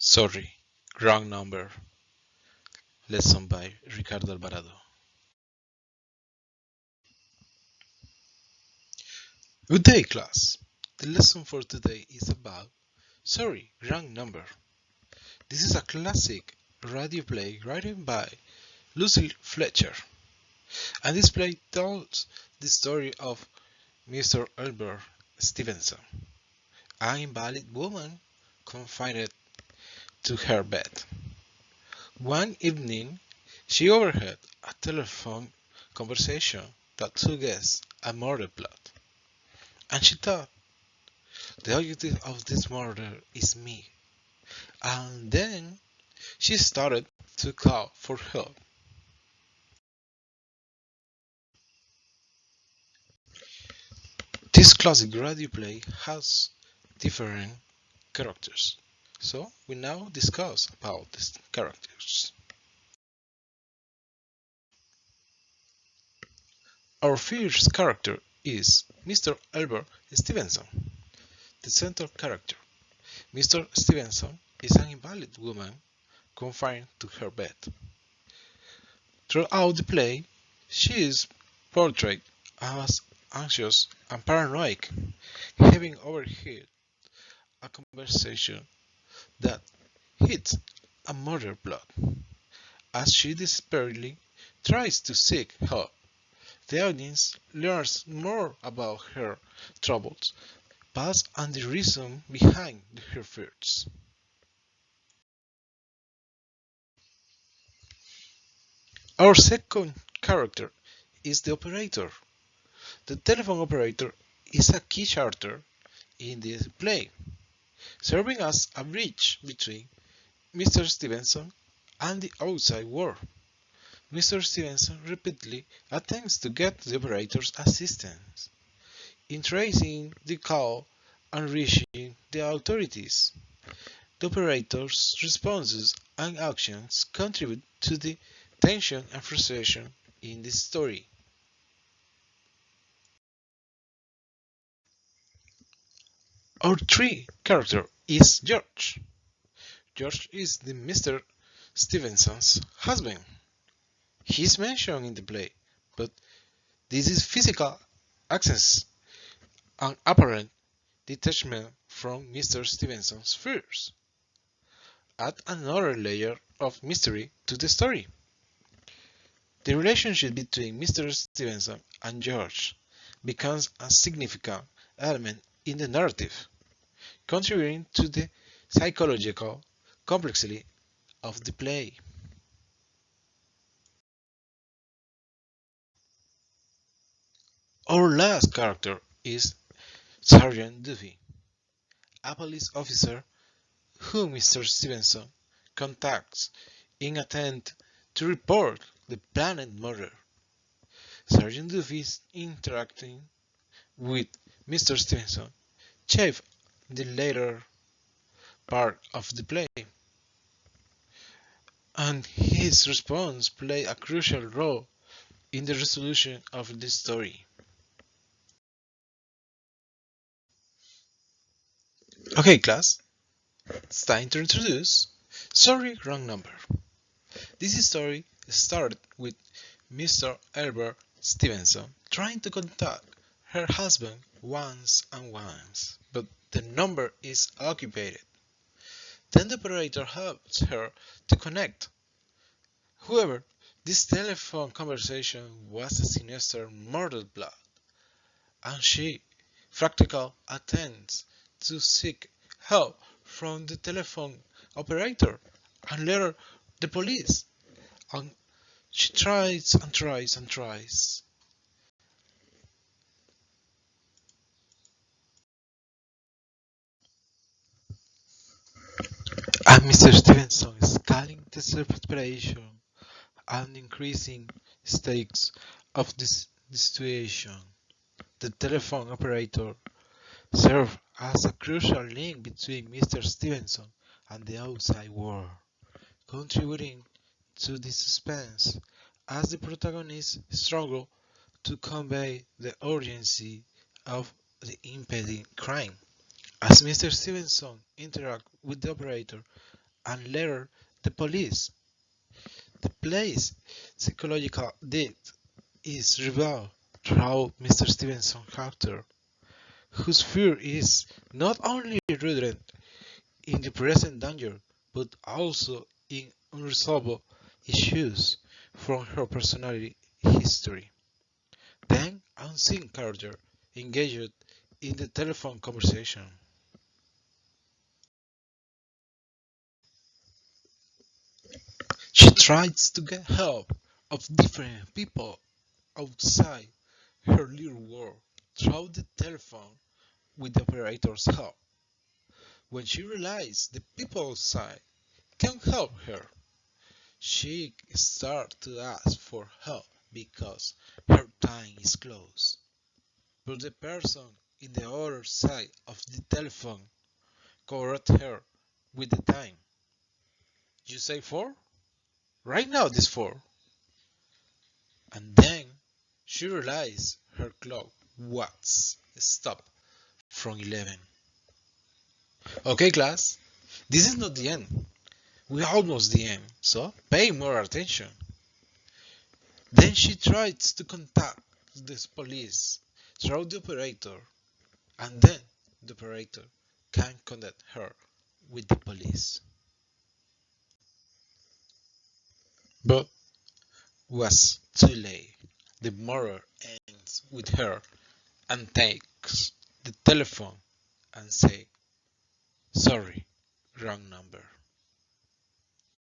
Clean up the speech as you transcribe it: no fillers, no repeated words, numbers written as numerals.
Sorry, wrong number. Lesson by Ricardo Alvarado. Good day, class. The lesson for today is about Sorry, wrong number. This is a classic radio play written by Lucille Fletcher, and this play tells the story of Mr. Albert Stevenson, an invalid woman confined to her bed. One evening, she overheard a telephone conversation that suggests a murder plot, and she thought, the objective of this murder is me. And then she started to call for help. This classic radio play has different characters, so we now discuss about these characters. Our first character is Mr. Albert Stevenson, the central character. Mr. Stevenson is an invalid woman confined to her bed. Throughout the play, she is portrayed as anxious and paranoid, having overheard a conversation that hits a murder plot. As she desperately tries to seek help, the audience learns more about her troubles, past and the reason behind her fears. Our second character is the operator. The telephone operator is a key character in the play, serving as a bridge between Mr. Stevenson and the outside world. Mr. Stevenson repeatedly attempts to get the operator's assistance in tracing the call and reaching the authorities. The operator's responses and actions contribute to the tension and frustration in the story. Our third character is George. George is the Mr. Stevenson's husband. He is mentioned in the play, but this is physical access and apparent detachment from Mr. Stevenson's fears. Add another layer of mystery to the story. The relationship between Mr. Stevenson and George becomes a significant element in the narrative, contributing to the psychological complexity of the play. Our last character is Sergeant Duffy, a police officer whom Mr. Stevenson contacts in attempt to report the planned murder. Sergeant Duffy is interacting with Mr. Stevenson chef the later part of the play, and his response play a crucial role in the resolution of the story. Okay, class, it's time to introduce Sorry, Wrong Number. This story started with Mr. Albert Stevenson trying to contact her husband once and once, but the number is occupied. Then the operator helps her to connect. However, this telephone conversation was a sinister murder plot, and she practically attempts to seek help from the telephone operator and later the police. And she tries and tries and tries. And Mr. Stevenson is calling the desperation and increasing stakes of the situation. The telephone operator served as a crucial link between Mr. Stevenson and the outside world, contributing to the suspense as the protagonist struggle to convey the urgency of the impending crime. As Mr. Stevenson interacts with the operator and later the police. The play's psychological depth is revealed through Mr. Stevenson's character, whose fear is not only rooted in the present danger but also in unresolved issues from her personality history. Then, unseen character engaged in the telephone conversation. She tries to get help of different people outside her little world through the telephone with the operator's help. When she realizes the people outside can help her, she starts to ask for help because her time is close. But the person in the other side of the telephone corrects her with the time. You say 4? Right now it is 4. And then she realized her clock was stopped from 11. Okay, class, this is not the end. We're almost the end, so pay more attention. Then she tries to contact the police through the operator, and then the operator can connect her with the police. But was too late. The murder ends with her and takes the telephone and say, sorry, wrong number.